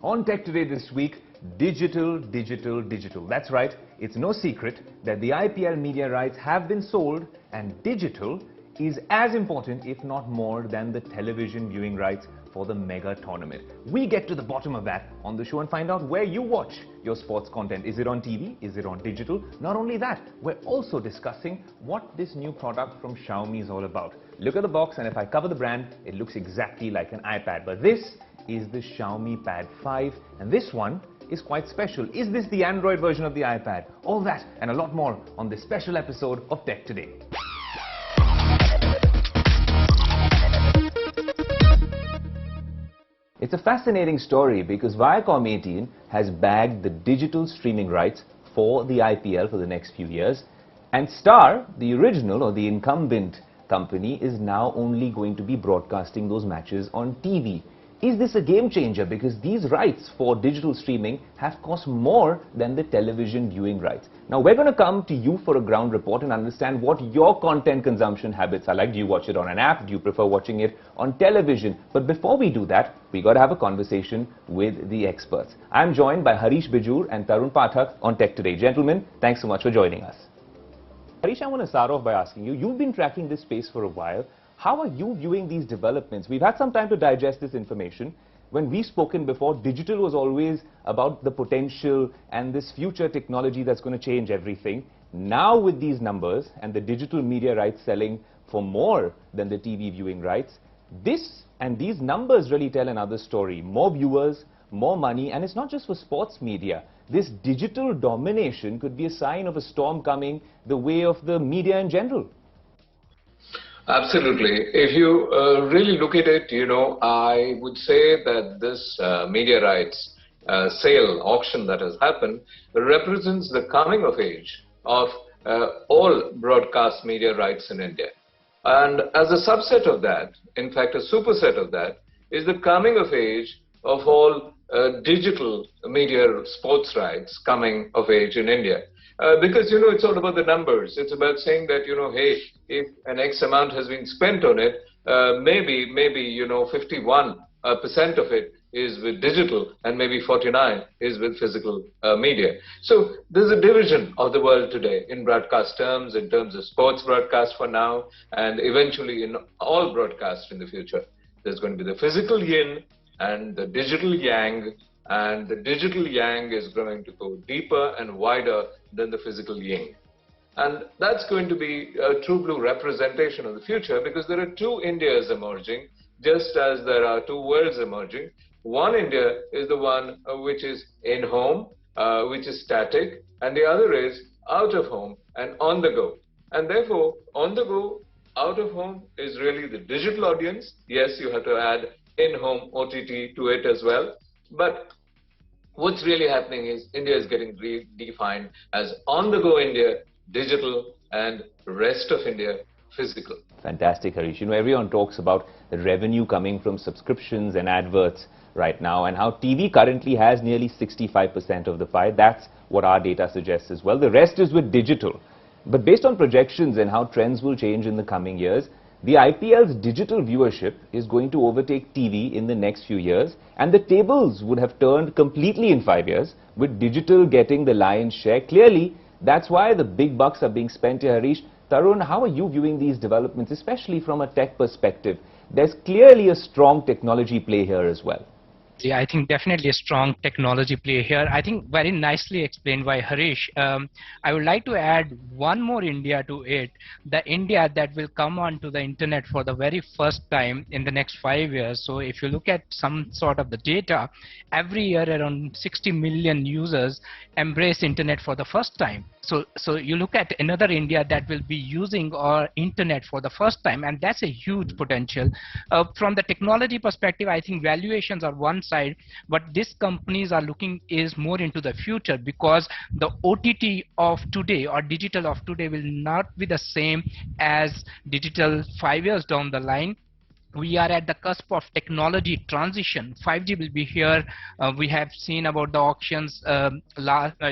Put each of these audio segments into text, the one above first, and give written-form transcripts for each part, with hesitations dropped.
On Tech Today this week, digital, digital, digital. That's right, it's no secret that the IPL media rights have been sold, and digital is as important, if not more, than the television viewing rights for the mega tournament. We get to the bottom of that on the show and find out where you watch your sports content. Is it on TV? Is it on digital? Not only that, we're also discussing what this new product from Xiaomi is all about. Look at the box, and if I cover the brand, it looks exactly like an iPad. But this is the Xiaomi Pad 5, and this one is quite special. Is this the Android version of the iPad? All that and a lot more on this special episode of Tech Today. It's a fascinating story because Viacom18 has bagged the digital streaming rights for the IPL for the next few years, and Star, the original or the incumbent company, is now only going to be broadcasting those matches on TV. Is this a game changer? Because these rights for digital streaming have cost more than the television viewing rights. Now, we're going to come to you for a ground report and understand what your content consumption habits are like. Do you watch it on an app? Do you prefer watching it on television? But before we do that, we got to have a conversation with the experts. I'm joined by Harish Bijur and Tarun Pathak on Tech Today. Gentlemen, thanks so much for joining us. Harish, I want to start off by asking you, you've been tracking this space for a while. How are you viewing these developments? We've had some time to digest this information. When we've spoken before, digital was always about the potential and this future technology that's going to change everything. Now with these numbers and the digital media rights selling for more than the TV viewing rights, this and these numbers really tell another story. More viewers, more money, and it's not just for sports media. This digital domination could be a sign of a storm coming the way of the media in general. Absolutely. If you really look at it, I would say that this media rights sale auction that has happened represents the coming of age of all broadcast media rights in India. And as a subset of that, in fact, a superset of that, is the coming of age of all digital media sports rights coming of age in India. Because, it's all about the numbers. It's about saying that, hey, if an X amount has been spent on it, maybe 51% of it is with digital and maybe 49 is with physical media. So there's a division of the world today in broadcast terms, in terms of sports broadcast for now, and eventually in all broadcasts in the future. There's going to be the physical yin and the digital yang, and the digital yang is going to go deeper and wider than the physical yin. And that's going to be a true blue representation of the future, because there are two Indias emerging, just as there are two worlds emerging. One India is the one which is in home, which is static, and the other is out of home and on the go. And therefore, on the go, out of home is really the digital audience. Yes, you have to add in-home OTT to it as well. But what's really happening is India is getting redefined as on-the-go India, digital, and rest of India, physical. Fantastic, Harish. Everyone talks about the revenue coming from subscriptions and adverts right now, and how TV currently has nearly 65% of the pie. That's what our data suggests as well. The rest is with digital. But based on projections and how trends will change in the coming years, the IPL's digital viewership is going to overtake TV in the next few years, and the tables would have turned completely in 5 years, with digital getting the lion's share. Clearly, that's why the big bucks are being spent here, Harish. Tarun, how are you viewing these developments, especially from a tech perspective? There's clearly a strong technology play here as well. Yeah, I think definitely a strong technology play here. I think very nicely explained by Harish. I would like to add one more India to it, the India that will come onto the internet for the very first time in the next 5 years. So if you look at some sort of the data, every year around 60 million users embrace internet for the first time. So you look at another India that will be using our internet for the first time, and that's a huge potential. From the technology perspective, I think valuations are one side, but these companies are looking is more into the future, because the OTT of today or digital of today will not be the same as digital 5 years down the line. we are at the cusp of technology transition. 5G will be here. We have seen about the auctions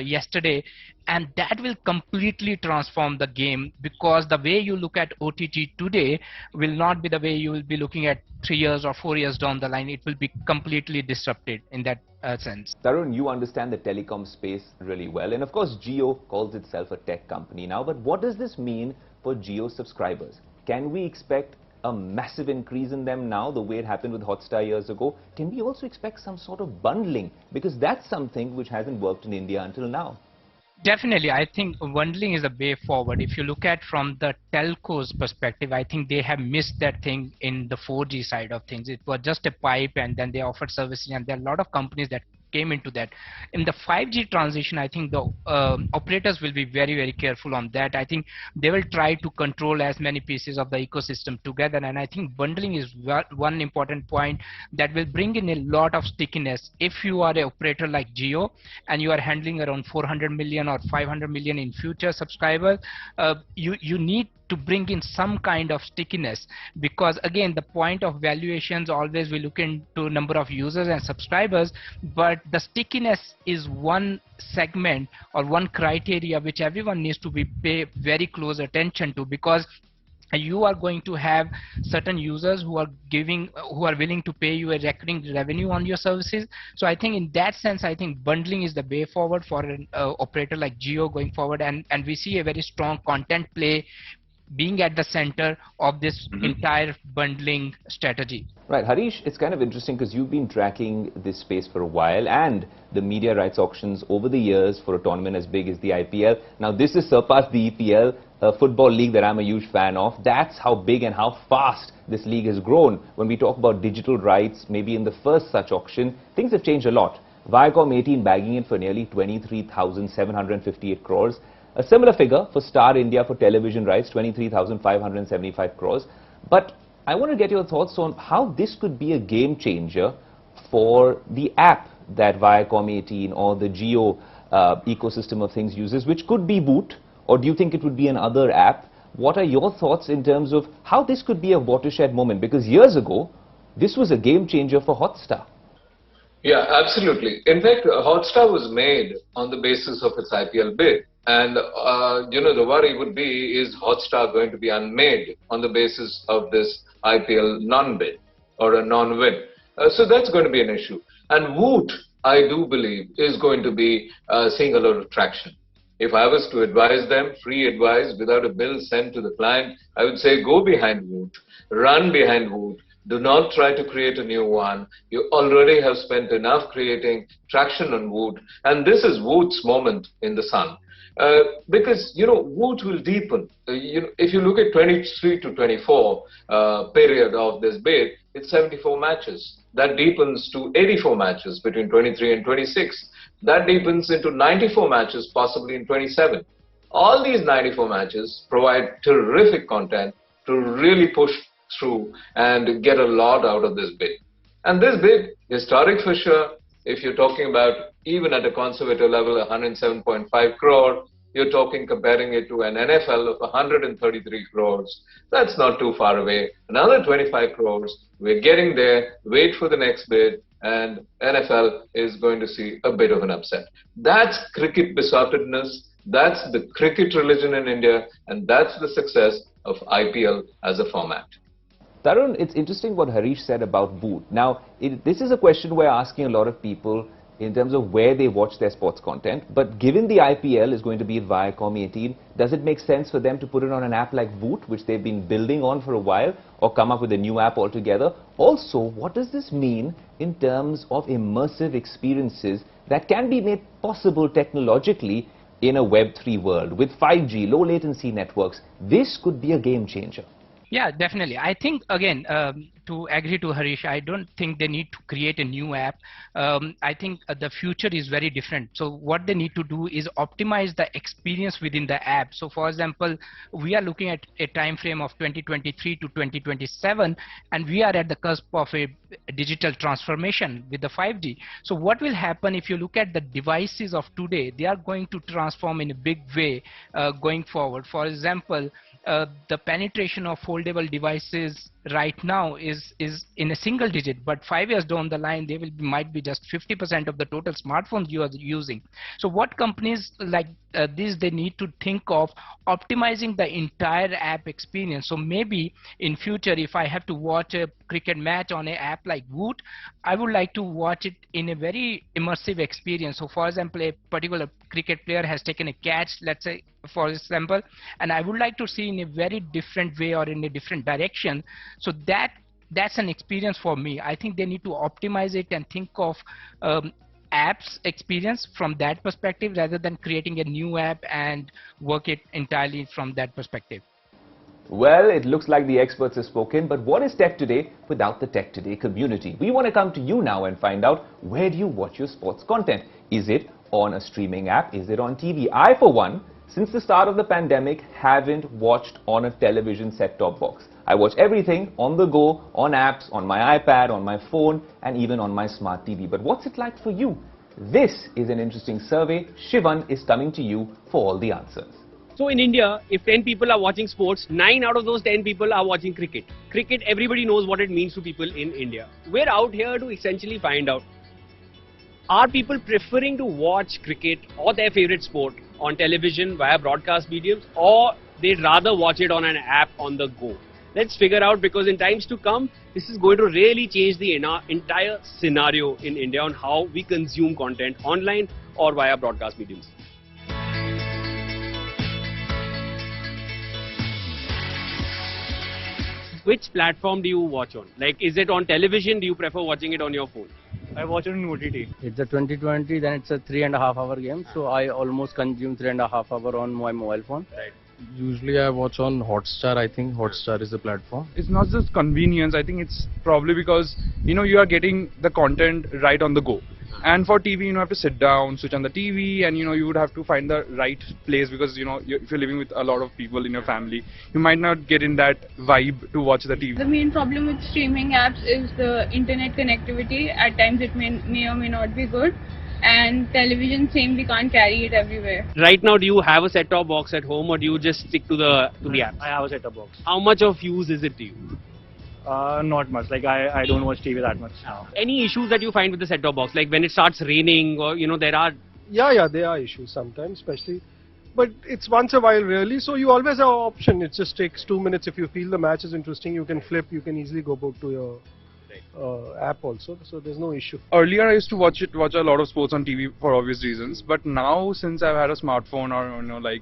yesterday, and that will completely transform the game, because the way you look at OTT today will not be the way you will be looking at 3 years or 4 years down the line. It will be completely disrupted in that sense. Tarun, you understand the telecom space really well, and of course Jio calls itself a tech company now, but what does this mean for Jio subscribers? Can we expect a massive increase in them now, the way it happened with Hotstar years ago? Can we also expect some sort of bundling? Because that's something which hasn't worked in India until now. Definitely, I think bundling is a way forward. If you look at from the telcos perspective, I think they have missed that thing in the 4G side of things. It was just a pipe, and then they offered services, and there are a lot of companies that came into that. In the 5G transition, I think the operators will be very, very careful on that. I think they will try to control as many pieces of the ecosystem together, and I think bundling is one important point that will bring in a lot of stickiness. If you are an operator like Jio and you are handling around 400 million or 500 million in future subscribers, you need to bring in some kind of stickiness, because again, the point of valuations always we look into number of users and subscribers, but the stickiness is one segment or one criteria which everyone needs to be pay very close attention to, because you are going to have certain users who are willing to pay you a recurring revenue on your services. So I think in that sense, I think bundling is the way forward for an operator like Jio going forward, and we see a very strong content play being at the center of this entire bundling strategy. Right, Harish, it's kind of interesting because you've been tracking this space for a while, and the media rights auctions over the years for a tournament as big as the IPL. Now this has surpassed the EPL, a football league that I'm a huge fan of. That's how big and how fast this league has grown. When we talk about digital rights, maybe in the first such auction, things have changed a lot. Viacom18 bagging it for nearly 23,758 crores. A similar figure for Star India for television rights, 23,575 crores. But I want to get your thoughts on how this could be a game changer for the app that Viacom18 or the Jio ecosystem of things uses, which could be Boot, or do you think it would be another app? What are your thoughts in terms of how this could be a watershed moment? Because years ago, this was a game changer for Hotstar. Yeah, absolutely. In fact, Hotstar was made on the basis of its IPL bid. And, the worry would be, is Hotstar going to be unmade on the basis of this IPL non-bid or a non-win? So that's going to be an issue. And Woot, I do believe, is going to be seeing a lot of traction. If I was to advise them, free advice without a bill sent to the client, I would say go behind Woot, run behind Woot. Do not try to create a new one. You already have spent enough creating traction on Woot, and this is Woot's moment in the sun. Because, Woot will deepen. If you look at 23 to 24 period of this bid, it's 74 matches. That deepens to 84 matches between 23 and 26. That deepens into 94 matches, possibly in 27. All these 94 matches provide terrific content to really push through and get a lot out of this bid. And this bid, historic for sure. If you're talking about, even at a conservative level, 107.5 crore, you're talking comparing it to an NFL of 133 crores. That's not too far away. Another 25 crores. We're getting there. Wait for the next bid, and NFL is going to see a bit of an upset. That's cricket besottedness. That's the cricket religion in India, and that's the success of IPL as a format. Tarun, it's interesting what Harish said about Boot. Now, this is a question we're asking a lot of people in terms of where they watch their sports content. But given the IPL is going to be at Viacom18, does it make sense for them to put it on an app like Boot, which they've been building on for a while, or come up with a new app altogether? Also, what does this mean in terms of immersive experiences that can be made possible technologically in a Web3 world? With 5G, low latency networks, this could be a game changer. Yeah, definitely. I think, again, to agree to Harish, I don't think they need to create a new app. I think the future is very different. So what they need to do is optimize the experience within the app. So for example, we are looking at a time frame of 2023 to 2027, and we are at the cusp of a digital transformation with the 5G. So what will happen if you look at the devices of today? They are going to transform in a big way going forward. For example, the penetration of foldable devices right now is in a single digit, but 5 years down the line they will be, might be just 50% of the total smartphones you are using. So what companies like this, they need to think of optimizing the entire app experience. So maybe in future, if I have to watch a cricket match on an app like Woot, I would like to watch it in a very immersive experience. So for example, a particular cricket player has taken a catch, let's say for example, and I would like to see in a very different way or in a different direction. So that's an experience for me. I think they need to optimize it and think of apps experience from that perspective rather than creating a new app and work it entirely from that perspective. Well, it looks like the experts have spoken, but what is Tech Today without the Tech Today community? We want to come to you now and find out, where do you watch your sports content? Is it on a streaming app? Is it on TV? I, for one, since the start of the pandemic, haven't watched on a television set-top box. I watch everything on the go, on apps, on my iPad, on my phone, and even on my smart TV. But what's it like for you? This is an interesting survey. Shivan is coming to you for all the answers. So in India, if 10 people are watching sports, 9 out of those 10 people are watching cricket. Cricket, everybody knows what it means to people in India. We're out here to essentially find out, are people preferring to watch cricket or their favorite sport on television via broadcast mediums, or they'd rather watch it on an app on the go? Let's figure out, because in times to come, this is going to really change the entire scenario in India on how we consume content online or via broadcast mediums. Which platform do you watch on? Like, is it on television? Do you prefer watching it on your phone? I watch it on OTT. It's a 2020, then it's a 3.5-hour game, so I almost consume 3.5 hours on my mobile phone. Right. Usually I watch on Hotstar. I think Hotstar is the platform. It's not just convenience. I think it's probably because, you know, you are getting the content right on the go. And for TV, you have to sit down, switch on the TV, and you would have to find the right place, because if you're living with a lot of people in your family, you might not get in that vibe to watch the TV. The main problem with streaming apps is the internet connectivity. At times it may or may not be good, and television, same, we can't carry it everywhere. Right now, do you have a set-top box at home, or do you just stick to the app? I have a set-top box. How much of use is it to you? Not much. Like I don't watch TV that much now. Any issues that you find with the set-top box, like when it starts raining, or there are... Yeah, there are issues sometimes, especially, but it's once a while really, so you always have an option. It just takes 2 minutes. If you feel the match is interesting, you can flip, you can easily go back to your app also, so there's no issue. Earlier, I used to watch a lot of sports on TV for obvious reasons, but now, since I've had a smartphone, or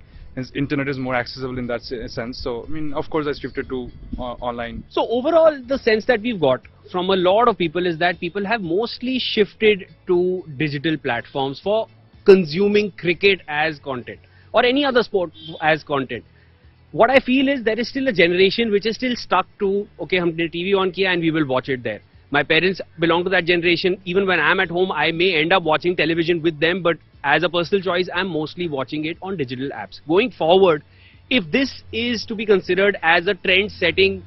internet is more accessible in that sense, so I mean, of course, I shifted to online. So overall, the sense that we've got from a lot of people is that people have mostly shifted to digital platforms for consuming cricket as content or any other sport as content. What I feel is there is still a generation which is still stuck to, okay, humne TV on kiya and we will watch it there. My parents belong to that generation. Even when I'm at home, I may end up watching television with them, but as a personal choice, I'm mostly watching it on digital apps. Going forward, if this is to be considered as a trend-setting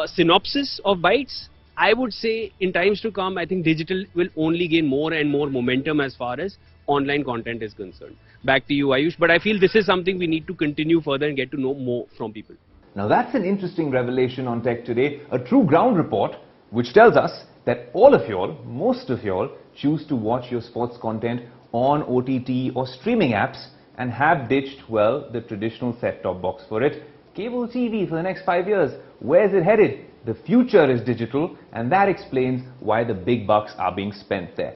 synopsis of Bytes, I would say in times to come, I think digital will only gain more and more momentum as far as online content is concerned. Back to you, Ayush, but I feel this is something we need to continue further and get to know more from people. Now that's an interesting revelation on Tech Today, a true ground report which tells us that all of y'all, most of y'all, choose to watch your sports content on OTT or streaming apps and have ditched, well, the traditional set-top box for it. Cable TV for the next 5 years, where's it headed? The future is digital, and that explains why the big bucks are being spent there.